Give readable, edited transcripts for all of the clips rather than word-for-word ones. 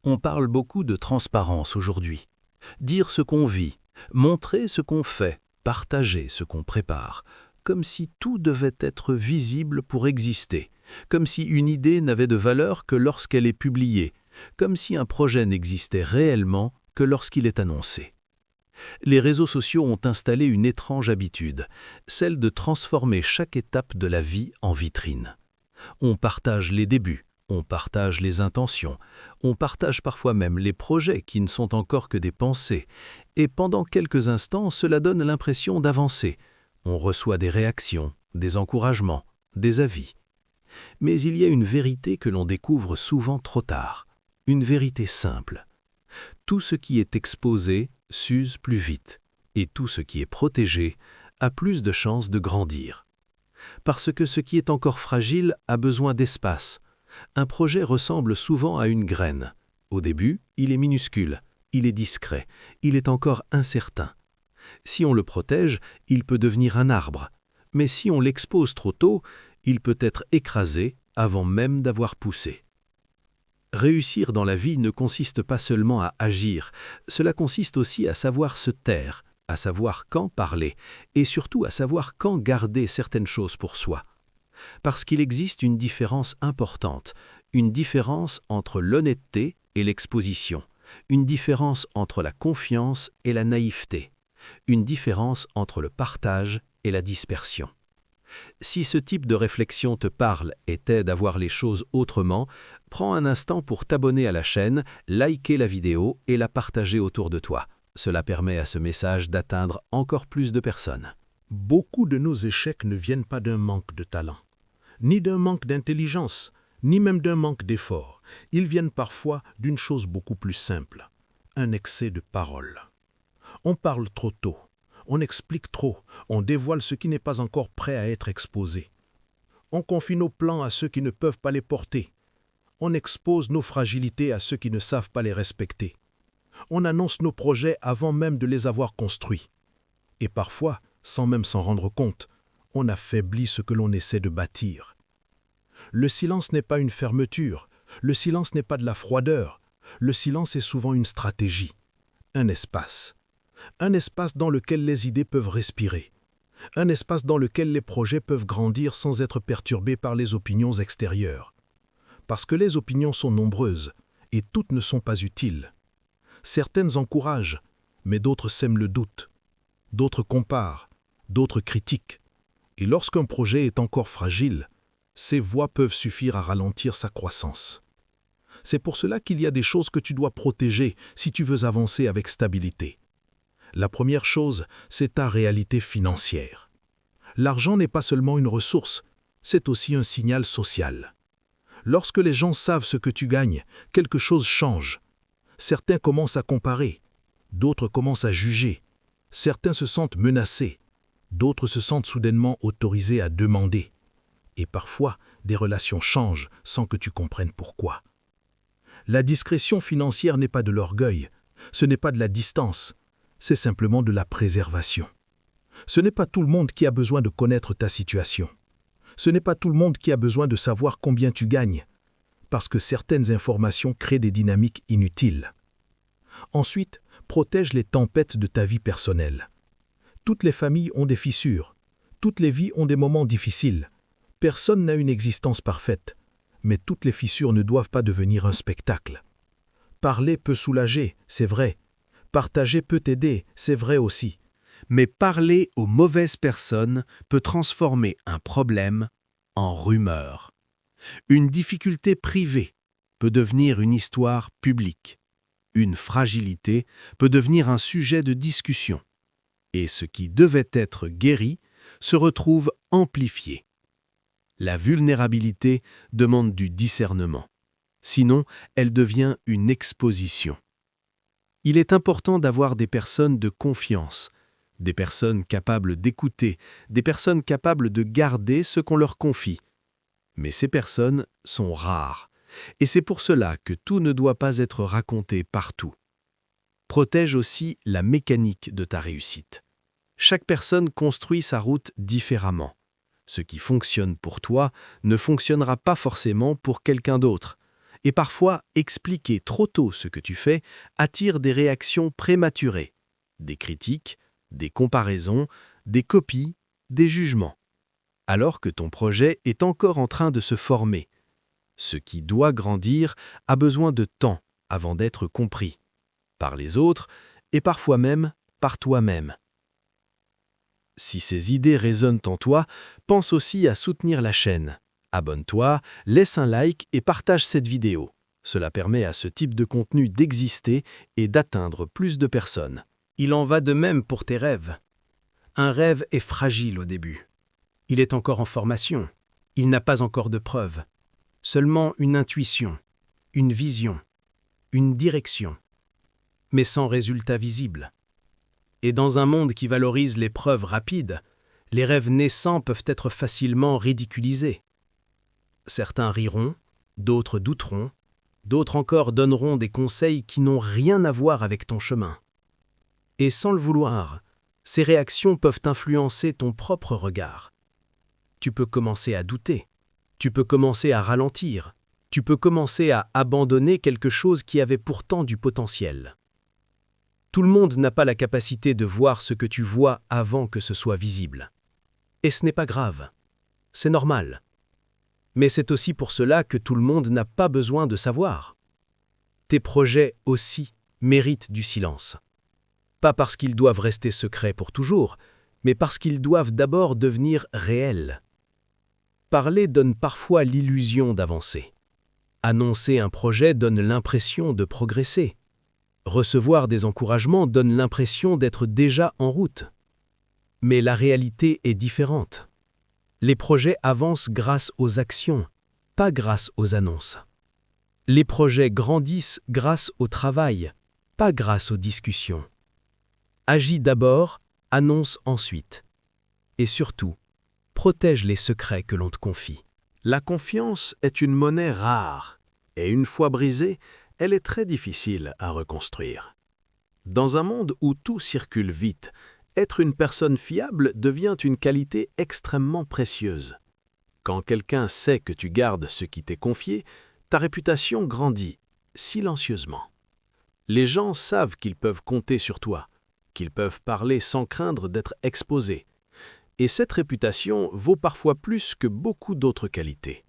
On parle beaucoup de transparence aujourd'hui. Dire ce qu'on vit, montrer ce qu'on fait, partager ce qu'on prépare, comme si tout devait être visible pour exister, comme si une idée n'avait de valeur que lorsqu'elle est publiée, comme si un projet n'existait réellement que lorsqu'il est annoncé. Les réseaux sociaux ont installé une étrange habitude, celle de transformer chaque étape de la vie en vitrine. On partage les débuts, on partage les intentions, on partage parfois même les projets qui ne sont encore que des pensées, et pendant quelques instants, cela donne l'impression d'avancer. On reçoit des réactions, des encouragements, des avis. Mais il y a une vérité que l'on découvre souvent trop tard, une vérité simple. Tout ce qui est exposé s'use plus vite, et tout ce qui est protégé a plus de chances de grandir. Parce que ce qui est encore fragile a besoin d'espace. Un projet ressemble souvent à une graine. Au début, il est minuscule, il est discret, il est encore incertain. Si on le protège, il peut devenir un arbre. Mais si on l'expose trop tôt, il peut être écrasé avant même d'avoir poussé. Réussir dans la vie ne consiste pas seulement à agir, cela consiste aussi à savoir se taire, à savoir quand parler, et surtout à savoir quand garder certaines choses pour soi. Parce qu'il existe une différence importante, une différence entre l'honnêteté et l'exposition, une différence entre la confiance et la naïveté, une différence entre le partage et la dispersion. Si ce type de réflexion te parle et t'aide à voir les choses autrement, prends un instant pour t'abonner à la chaîne, liker la vidéo et la partager autour de toi. Cela permet à ce message d'atteindre encore plus de personnes. Beaucoup de nos échecs ne viennent pas d'un manque de talent, ni d'un manque d'intelligence, ni même d'un manque d'effort. Ils viennent parfois d'une chose beaucoup plus simple, un excès de parole. On parle trop tôt, on explique trop, on dévoile ce qui n'est pas encore prêt à être exposé. On confie nos plans à ceux qui ne peuvent pas les porter. On expose nos fragilités à ceux qui ne savent pas les respecter. On annonce nos projets avant même de les avoir construits. Et parfois, sans même s'en rendre compte, on affaiblit ce que l'on essaie de bâtir. Le silence n'est pas une fermeture, le silence n'est pas de la froideur, le silence est souvent une stratégie, un espace dans lequel les idées peuvent respirer, un espace dans lequel les projets peuvent grandir sans être perturbés par les opinions extérieures. Parce que les opinions sont nombreuses et toutes ne sont pas utiles. Certaines encouragent, mais d'autres sèment le doute. D'autres comparent, d'autres critiquent. Et lorsqu'un projet est encore fragile, ces voix peuvent suffire à ralentir sa croissance. C'est pour cela qu'il y a des choses que tu dois protéger si tu veux avancer avec stabilité. La première chose, c'est ta réalité financière. L'argent n'est pas seulement une ressource, c'est aussi un signal social. Lorsque les gens savent ce que tu gagnes, quelque chose change. Certains commencent à comparer, d'autres commencent à juger. Certains se sentent menacés, d'autres se sentent soudainement autorisés à demander. Et parfois, des relations changent sans que tu comprennes pourquoi. La discrétion financière n'est pas de l'orgueil, ce n'est pas de la distance, c'est simplement de la préservation. Ce n'est pas tout le monde qui a besoin de connaître ta situation. Ce n'est pas tout le monde qui a besoin de savoir combien tu gagnes, parce que certaines informations créent des dynamiques inutiles. Ensuite, protège les tempêtes de ta vie personnelle. Toutes les familles ont des fissures, toutes les vies ont des moments difficiles. Personne n'a une existence parfaite, mais toutes les fissures ne doivent pas devenir un spectacle. Parler peut soulager, c'est vrai. Partager peut aider, c'est vrai aussi. Mais parler aux mauvaises personnes peut transformer un problème en rumeur. Une difficulté privée peut devenir une histoire publique. Une fragilité peut devenir un sujet de discussion. Et ce qui devait être guéri se retrouve amplifié. La vulnérabilité demande du discernement. Sinon, elle devient une exposition. Il est important d'avoir des personnes de confiance, des personnes capables d'écouter, des personnes capables de garder ce qu'on leur confie. Mais ces personnes sont rares, et c'est pour cela que tout ne doit pas être raconté partout. Protège aussi la mécanique de ta réussite. Chaque personne construit sa route différemment. Ce qui fonctionne pour toi ne fonctionnera pas forcément pour quelqu'un d'autre. Et parfois, expliquer trop tôt ce que tu fais attire des réactions prématurées, des critiques, des comparaisons, des copies, des jugements, alors que ton projet est encore en train de se former. Ce qui doit grandir a besoin de temps avant d'être compris, par les autres et parfois même par toi-même. Si ces idées résonnent en toi, pense aussi à soutenir la chaîne. Abonne-toi, laisse un like et partage cette vidéo. Cela permet à ce type de contenu d'exister et d'atteindre plus de personnes. Il en va de même pour tes rêves. Un rêve est fragile au début. Il est encore en formation. Il n'a pas encore de preuves. Seulement une intuition, une vision, une direction, mais sans résultat visible. Et dans un monde qui valorise les preuves rapides, les rêves naissants peuvent être facilement ridiculisés. Certains riront, d'autres douteront, d'autres encore donneront des conseils qui n'ont rien à voir avec ton chemin. Et sans le vouloir, ces réactions peuvent influencer ton propre regard. Tu peux commencer à douter, tu peux commencer à ralentir, tu peux commencer à abandonner quelque chose qui avait pourtant du potentiel. Tout le monde n'a pas la capacité de voir ce que tu vois avant que ce soit visible. Et ce n'est pas grave, c'est normal. Mais c'est aussi pour cela que tout le monde n'a pas besoin de savoir. Tes projets aussi méritent du silence. Pas parce qu'ils doivent rester secrets pour toujours, mais parce qu'ils doivent d'abord devenir réels. Parler donne parfois l'illusion d'avancer. Annoncer un projet donne l'impression de progresser. Recevoir des encouragements donne l'impression d'être déjà en route. Mais la réalité est différente. Les projets avancent grâce aux actions, pas grâce aux annonces. Les projets grandissent grâce au travail, pas grâce aux discussions. Agis d'abord, annonce ensuite. Et surtout, protège les secrets que l'on te confie. La confiance est une monnaie rare, et une fois brisée, elle est très difficile à reconstruire. Dans un monde où tout circule vite, être une personne fiable devient une qualité extrêmement précieuse. Quand quelqu'un sait que tu gardes ce qui t'est confié, ta réputation grandit, silencieusement. Les gens savent qu'ils peuvent compter sur toi, qu'ils peuvent parler sans craindre d'être exposés. Et cette réputation vaut parfois plus que beaucoup d'autres qualités.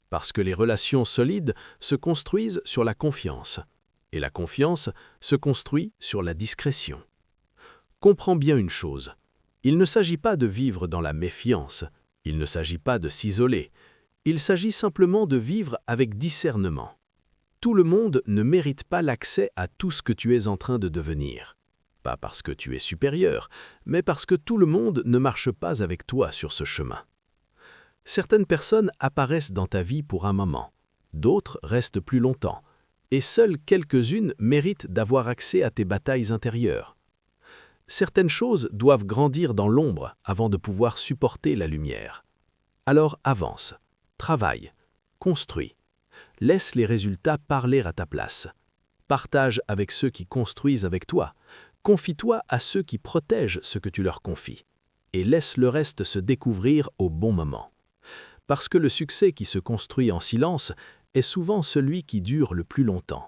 Parce que les relations solides se construisent sur la confiance, et la confiance se construit sur la discrétion. Comprends bien une chose, il ne s'agit pas de vivre dans la méfiance, il ne s'agit pas de s'isoler, il s'agit simplement de vivre avec discernement. Tout le monde ne mérite pas l'accès à tout ce que tu es en train de devenir. Pas parce que tu es supérieur, mais parce que tout le monde ne marche pas avec toi sur ce chemin. Certaines personnes apparaissent dans ta vie pour un moment, d'autres restent plus longtemps, et seules quelques-unes méritent d'avoir accès à tes batailles intérieures. Certaines choses doivent grandir dans l'ombre avant de pouvoir supporter la lumière. Alors avance, travaille, construis. Laisse les résultats parler à ta place. Partage avec ceux qui construisent avec toi. Confie-toi à ceux qui protègent ce que tu leur confies. Et laisse le reste se découvrir au bon moment. Parce que le succès qui se construit en silence est souvent celui qui dure le plus longtemps.